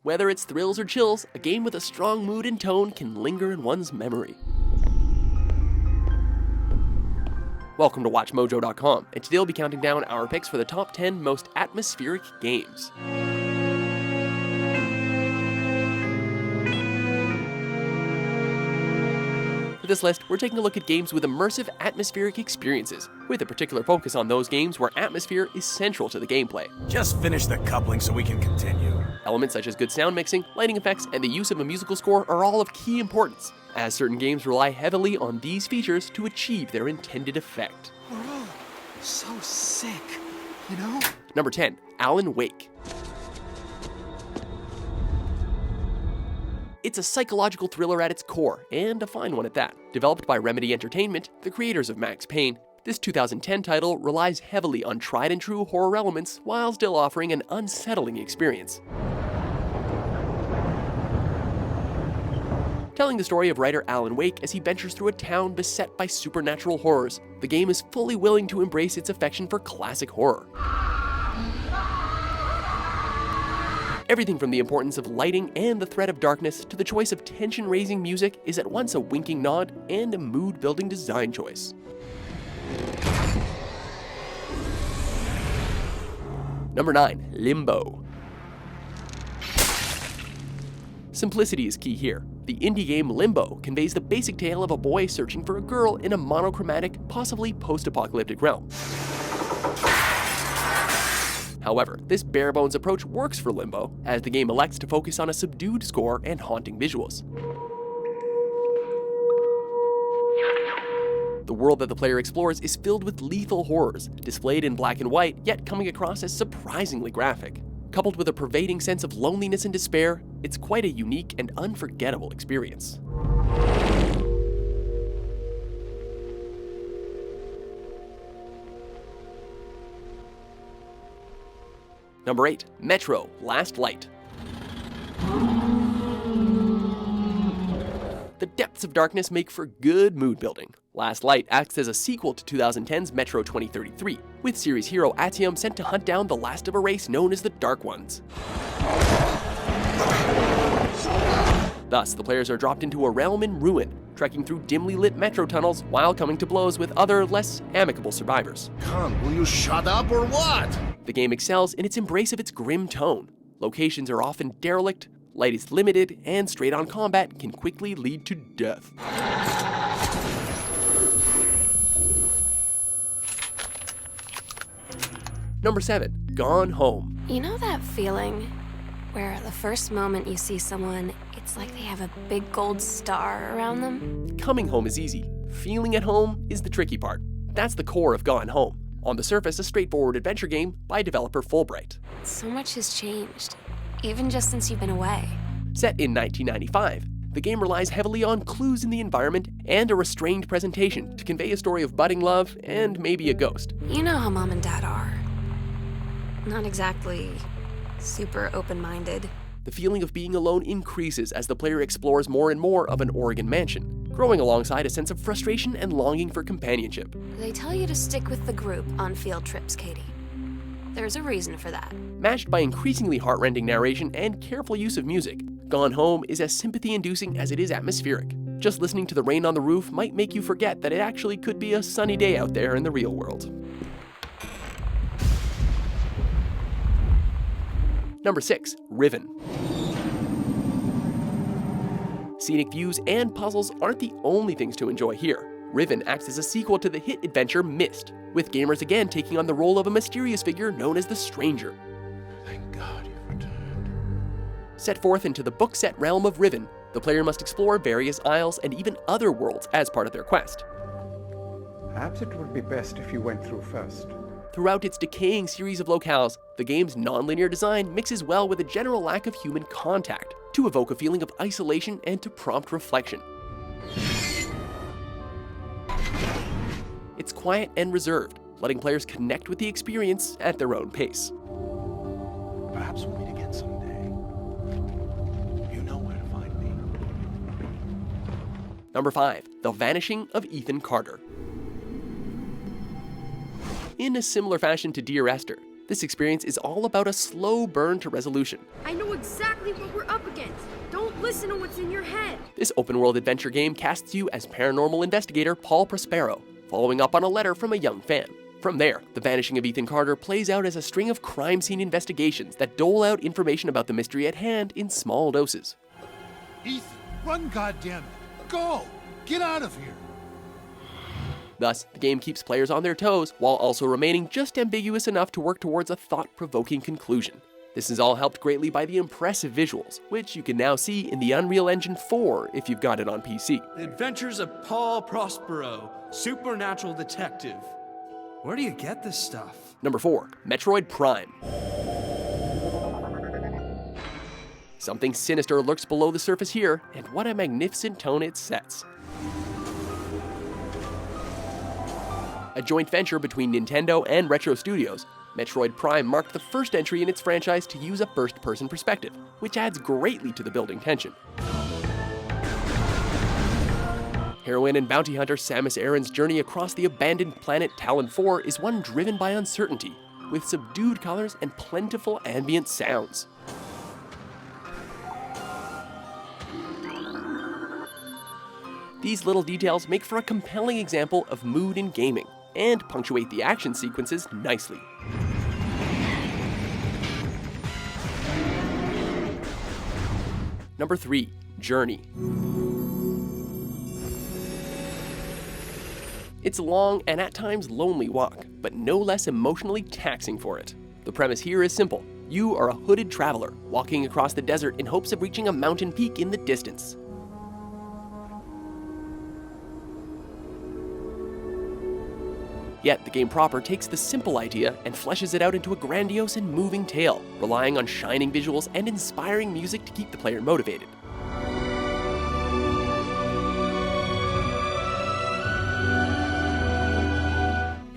Whether it's thrills or chills, a game with a strong mood and tone can linger in one's memory. Welcome to WatchMojo.com, and today we'll be counting down our picks for the top 10 most atmospheric games. For this list, we're taking a look at games with immersive atmospheric experiences, with a particular focus on those games where atmosphere is central to the gameplay. Just finish the coupling so we can continue. Elements such as good sound mixing, lighting effects, and the use of a musical score are all of key importance, as certain games rely heavily on these features to achieve their intended effect. Oh, so sick, you know? Number 10, Alan Wake. It's a psychological thriller at its core, and a fine one at that. Developed by Remedy Entertainment, the creators of Max Payne, this 2010 title relies heavily on tried-and-true horror elements while still offering an unsettling experience. Telling the story of writer Alan Wake as he ventures through a town beset by supernatural horrors, the game is fully willing to embrace its affection for classic horror. Everything from the importance of lighting and the threat of darkness to the choice of tension-raising music is at once a winking nod and a mood-building design choice. Number 9, Limbo. Simplicity is key here. The indie game Limbo conveys the basic tale of a boy searching for a girl in a monochromatic, possibly post-apocalyptic realm. However, this bare-bones approach works for Limbo, as the game elects to focus on a subdued score and haunting visuals. The world that the player explores is filled with lethal horrors, displayed in black and white, yet coming across as surprisingly graphic. Coupled with a pervading sense of loneliness and despair, it's quite a unique and unforgettable experience. Number 8, Metro: Last Light. The depths of darkness make for good mood building. Last Light acts as a sequel to 2010's Metro 2033, with series hero Atium sent to hunt down the last of a race known as the Dark Ones. Thus, the players are dropped into a realm in ruin, trekking through dimly lit metro tunnels while coming to blows with other, less amicable survivors. Con, will you shut up or what? The game excels in its embrace of its grim tone. Locations are often derelict, light is limited, and straight-on combat can quickly lead to death. Number 7, Gone Home. You know that feeling where the first moment you see someone, it's like they have a big gold star around them? Coming home is easy. Feeling at home is the tricky part. That's the core of Gone Home. On the surface, a straightforward adventure game by developer Fulbright. So much has changed, even just since you've been away. Set in 1995, the game relies heavily on clues in the environment and a restrained presentation to convey a story of budding love and maybe a ghost. You know how mom and dad are. Not exactly super open-minded. The feeling of being alone increases as the player explores more and more of an Oregon mansion, growing alongside a sense of frustration and longing for companionship. They tell you to stick with the group on field trips, Katie. There's a reason for that. Matched by increasingly heart-rending narration and careful use of music, Gone Home is as sympathy-inducing as it is atmospheric. Just listening to the rain on the roof might make you forget that it actually could be a sunny day out there in the real world. Number 6, Riven. Scenic views and puzzles aren't the only things to enjoy here. Riven acts as a sequel to the hit adventure Myst, with gamers again taking on the role of a mysterious figure known as the Stranger. Thank God you've returned. Set forth into the book-set realm of Riven, the player must explore various isles and even other worlds as part of their quest. Perhaps it would be best if you went through first. Throughout its decaying series of locales, the game's non-linear design mixes well with a general lack of human contact, to evoke a feeling of isolation and to prompt reflection. It's quiet and reserved, letting players connect with the experience at their own pace. Perhaps we'll meet again someday. You know where to find me. Number 5, The Vanishing of Ethan Carter. In a similar fashion to Dear Esther, This experience is all about a slow burn to resolution. I know exactly what we're up against. Don't listen to what's in your head. This open-world adventure game casts you as paranormal investigator Paul Prospero, following up on a letter from a young fan. From there, The Vanishing of Ethan Carter plays out as a string of crime scene investigations that dole out information about the mystery at hand in small doses. Ethan, run, goddammit! Go! Get out of here! Thus, the game keeps players on their toes while also remaining just ambiguous enough to work towards a thought-provoking conclusion. This is all helped greatly by the impressive visuals, which you can now see in the Unreal Engine 4 if you've got it on PC. The Adventures of Paul Prospero, Supernatural Detective. Where do you get this stuff? Number 4, Metroid Prime. Something sinister lurks below the surface here, and what a magnificent tone it sets. A joint venture between Nintendo and Retro Studios, Metroid Prime marked the first entry in its franchise to use a first-person perspective, which adds greatly to the building tension. Heroine and bounty hunter Samus Aran's journey across the abandoned planet Talon 4 is one driven by uncertainty, with subdued colors and plentiful ambient sounds. These little details make for a compelling example of mood in gaming, and punctuate the action sequences nicely. Number 3, Journey. It's a long and at times lonely walk, but no less emotionally taxing for it. The premise here is simple. You are a hooded traveler, walking across the desert in hopes of reaching a mountain peak in the distance. Yet the game proper takes the simple idea and fleshes it out into a grandiose and moving tale, relying on shining visuals and inspiring music to keep the player motivated.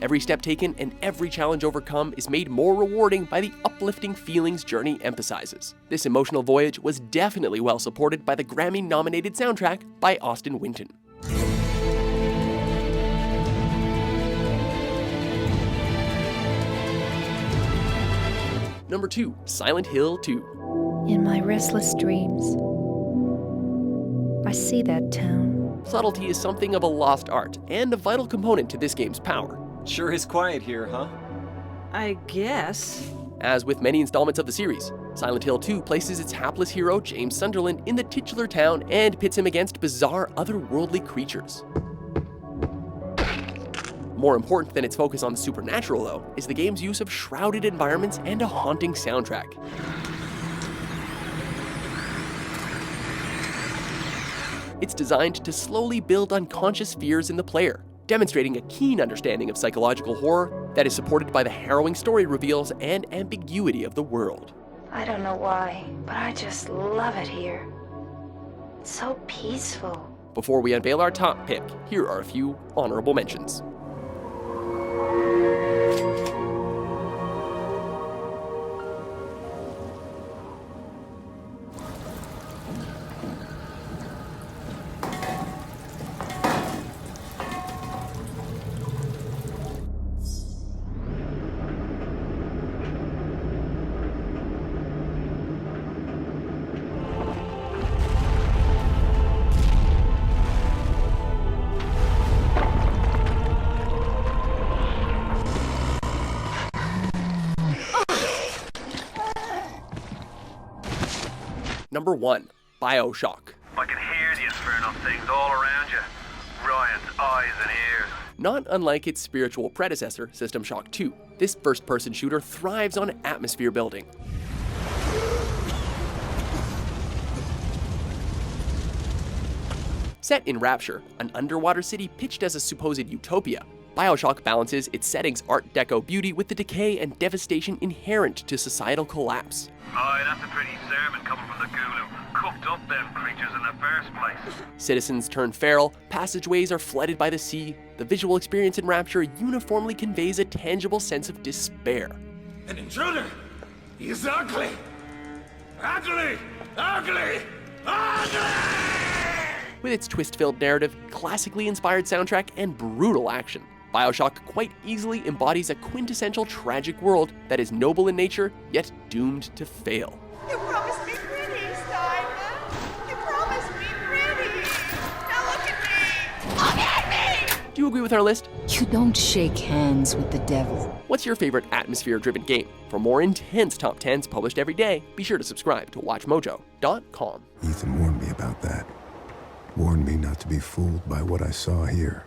Every step taken and every challenge overcome is made more rewarding by the uplifting feelings Journey emphasizes. This emotional voyage was definitely well supported by the Grammy-nominated soundtrack by Austin Winton. Number 2, Silent Hill 2. In my restless dreams, I see that town. Subtlety is something of a lost art, and a vital component to this game's power. Sure is quiet here, huh? I guess. As with many installments of the series, Silent Hill 2 places its hapless hero, James Sunderland, in the titular town and pits him against bizarre, otherworldly creatures. More important than its focus on the supernatural, though, is the game's use of shrouded environments and a haunting soundtrack. It's designed to slowly build unconscious fears in the player, demonstrating a keen understanding of psychological horror that is supported by the harrowing story reveals and ambiguity of the world. I don't know why, but I just love it here. It's so peaceful. Before we unveil our top pick, here are a few honorable mentions. Number 1, BioShock. I can hear the infernal things all around you. Ryan's eyes and ears. Not unlike its spiritual predecessor, System Shock 2, this first-person shooter thrives on atmosphere building. Set in Rapture, an underwater city pitched as a supposed utopia, BioShock balances its setting's Art Deco beauty with the decay and devastation inherent to societal collapse. Aye, that's a pretty sermon coming from the ghoul who cooked up them creatures in the first place. Citizens turn feral, passageways are flooded by the sea. The visual experience in Rapture uniformly conveys a tangible sense of despair. An intruder! He is ugly! Ugly! Ugly! Ugly! With its twist-filled narrative, classically inspired soundtrack, and brutal action, BioShock quite easily embodies a quintessential tragic world that is noble in nature, yet doomed to fail. You promised me pretty, Simon. You promised me pretty. Now look at me. Look at me! Do you agree with our list? You don't shake hands with the devil. What's your favorite atmosphere-driven game? For more intense top 10s published every day, be sure to subscribe to WatchMojo.com. Ethan warned me about that. Warned me not to be fooled by what I saw here.